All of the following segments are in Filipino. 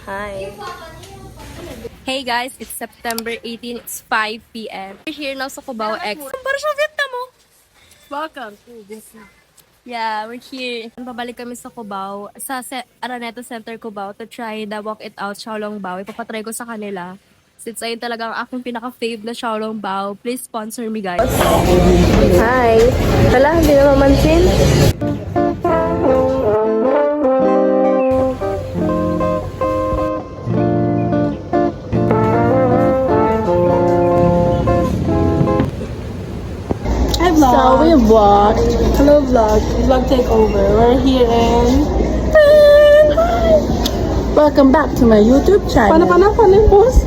Hi. Hey guys, it's September 18, it's 5 p.m. We're here now sa Cubao X. Para siya Vietnam mo. Welcome to this. Yeah, we're here. Pabalik kami sa Cubao, sa Araneta Center Cubao to try the Walk It Out Xiaolong Bao. Ipapatry ko sa kanila. Since ayun talagang aking pinaka-fave na Xiaolong Bao. Please sponsor me guys. Hi. Wala, hindi na mamansin. So we vlog. Hello vlog. Vlog takeover. We're here in. Welcome back to my YouTube channel. Paano boss?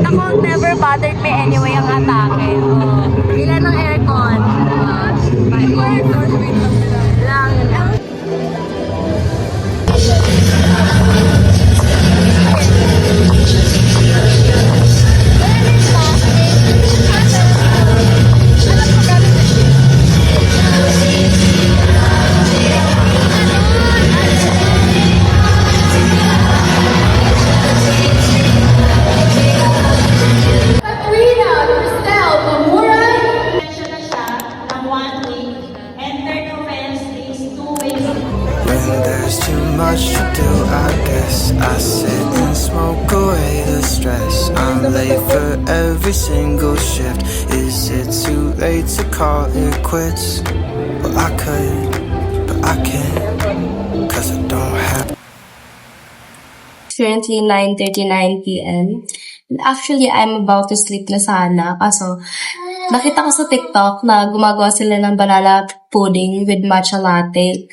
Ako, never bothered me anyway ang atake. Ilan ng aircon? Lang. When there's too much to do, I guess I sit and smoke away the stress. I'm late for every single shift. Is it too late to call it quits? Well, I could, but I can't, 'cause I don't have. Currently 9:39 p.m. Actually, I'm about to sleep na sana. Kaso, nakita ko sa TikTok na gumagawa sila ng banana pudding with matcha latte.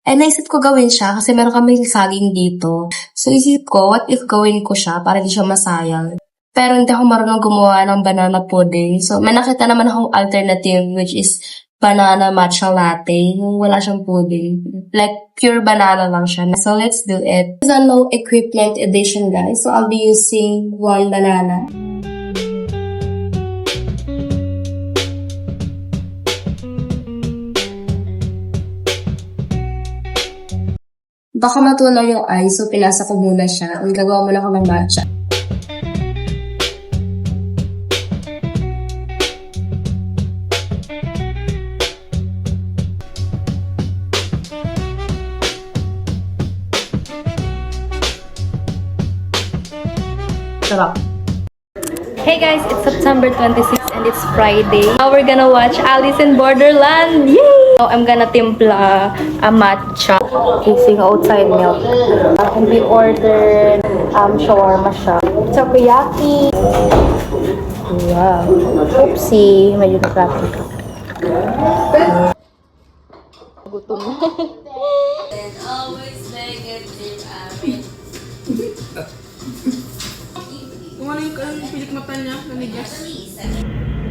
And naisip ko gawin siya kasi meron kami saging dito. So isip ko, what if gawin ko siya para di siya masayang? Pero hindi ako marunong gumawa ng banana pudding. So may nakita naman akong alternative which is banana matcha latte. Yung wala siyang pudding. Like pure banana lang siya. So let's do it. This is a no equipment edition guys. So I'll be using one banana. Baka matunaw yung ice, so pinasa ko muna siya. Ang gagawa muna ako ng matcha. Sarap. Hey guys, it's September 26 and it's Friday. Now we're gonna watch Alice in Borderland. Yay! So I'm gonna timpla a matcha using outside milk. And we ordered shawarma siya. Takoyaki. Wow. Oopsie. Medyo na-traffic. Gutom na.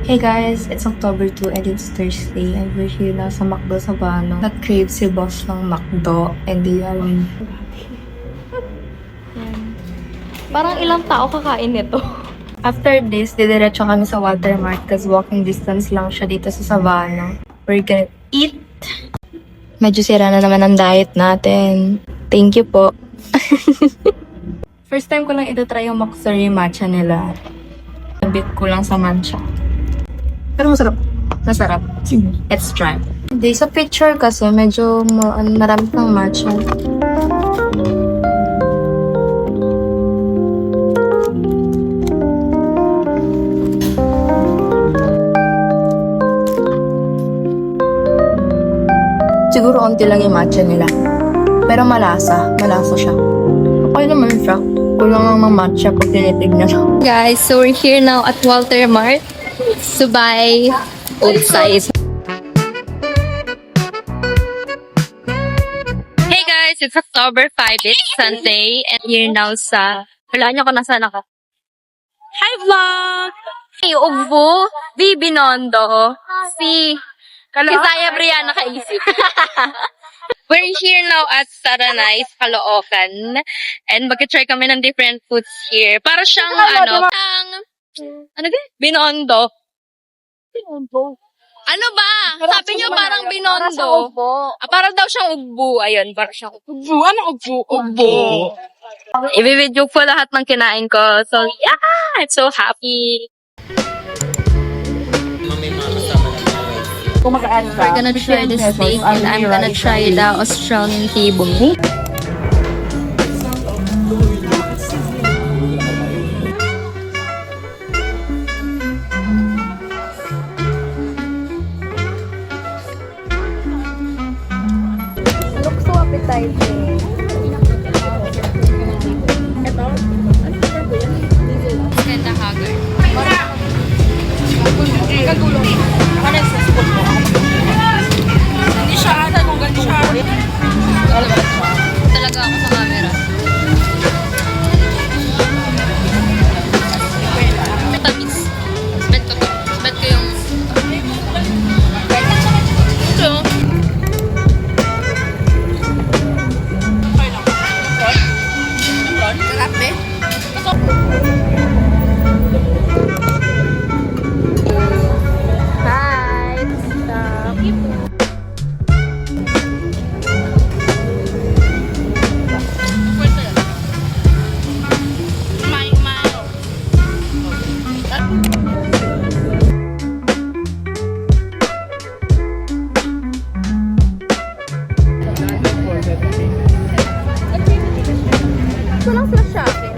Hey guys, it's October 2 and it's Thursday and we're here na sa McDo sa Bano. Nag-crave si boss ng McDo and yun. Parang ilang tao kakain nito. After this, didiretso kami sa Watermark kasi walking distance lang siya dito sa Savannah. We're gonna eat. Medyo sira na naman ang diet natin. Thank you po. First time ko lang ito-try yung McFlurry matcha nila. Nabit ko lang sa matcha. Pero masarap. Masarap. Let's try. Hindi, sa picture kasi medyo marami ng matcha. Siguro onti lang yung matcha nila. Pero malasa. Malasa siya. Okay naman siya. Kulang lang ng matcha pag tinitignan siya. Guys, so we're here now at Walter Mart to buy outside. Hey guys, it's October 5. It's Sunday and here now sa... Wala niyo kung nasaan ako. Hi vlog! Hey, Ugbo, Bibi Nondo, si Kisaya Brianna Kaisip. We're here now at Saranais, Caloocan. And mag-try kami ng different foods here. Para siyang, Binondo. Binondo? Ano ba? Sabi niyo parang Binondo. Parang daw siyang ugbo. Ayun, parang siyang ugbo. Ano ugbo? Ugbo. I-video ko lahat ng kinain ko. So, yeah! I'm so happy. We're gonna try this steak and I'm gonna try the Australian table. Looks so appetizing. Ganda haggard. Hindi siya ata kung gano'n siya. Talaga ako sa camera. Tamis. Bet ko to. Bet ko yung... Ito. Sarap eh. Hi! Stop. Walang flash sa akin.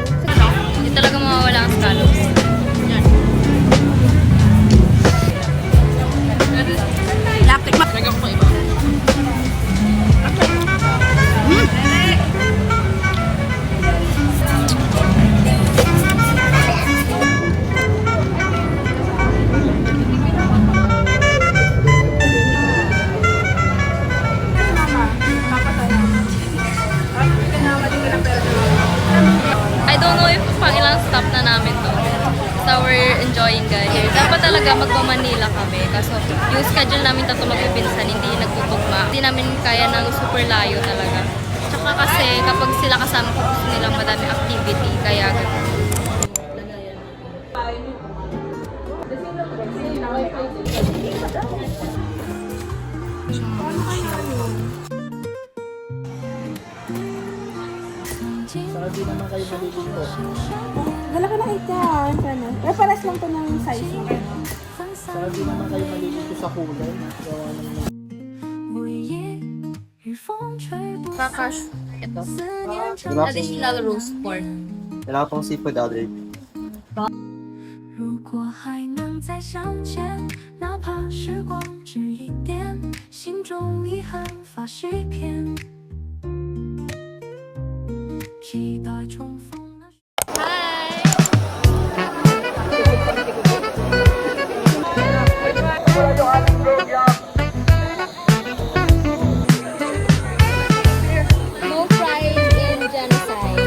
Hindi talaga mawawala ang scallops. Lapit ma. Lagyan ko pa iba. I don't know if pang ilang stop na namin to. So we're enjoying guys. Dapat talaga magpa-Manila kami. Kaso yung schedule namin tatlo magpipinsan, hindi nagtutugma. Hindi namin kaya ng super layo talaga. Tsaka kasi kapag sila kasama ko, gusto nilang madami activity. Kaya Sabi naman kayo malilito. Wala ka nakita. Ano? Paras lang to ng size mo. Sabi naman kayo malilito sa kulay. Gawa ng Kakash. Ito. Diba? Additional roast pork. Wala pong seafood other. 如果还能再相见，哪怕时光只一点，心中遗憾发誓片，期待重逢那。 No pride in genocide.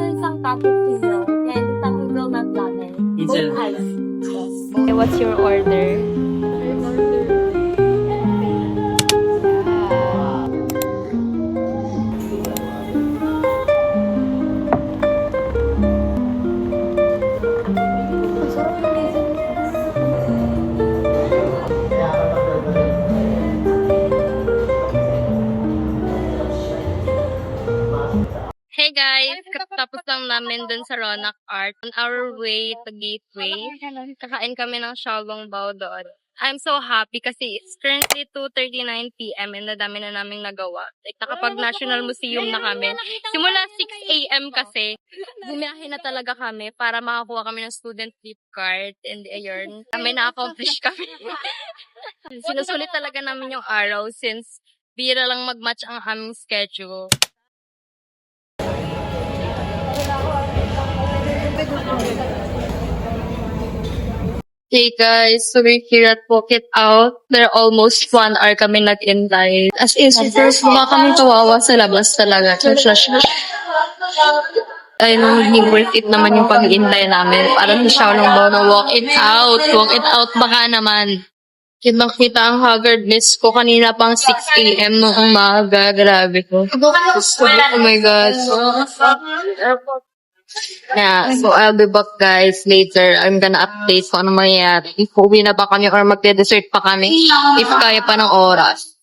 Isang taco pillow and isang hazelnut latte. Both ice. Okay, what's your order? Hey guys, katapos lang namin dun sa Ronak Art. On our way to Gateway, kakain kami ng Xiaolong Bao doon. I'm so happy kasi it's currently 2:39 p.m. and nadami na naming nagawa. Like, nakapag National Museum na kami. Simula 6 a.m. kasi, bumiyahe na talaga kami para makakuha kami ng student trip card. And ayun, may na-accomplish kami. Sinusulit talaga namin yung araw since bira lang mag-match ang aming schedule. Hey guys, so we're here at Walk It Out. They're almost 1 hour kami nag-intay. As in, first, mukha kami kawawa sa labas talaga. Ay, hindi worth it naman yung pag-iintay namin. Parang siya lang ba na walk it out. Walk it out baka naman. Kitang-kita ang haggardness ko kanina pang 6 a.m. nung umaga. Grabe ko. Oh my God. Yeah, so I'll be back guys later. I'm gonna update kung ano mangyayari. If uwi na ba kami or magde-dessert pa kami. If kaya pa ng oras.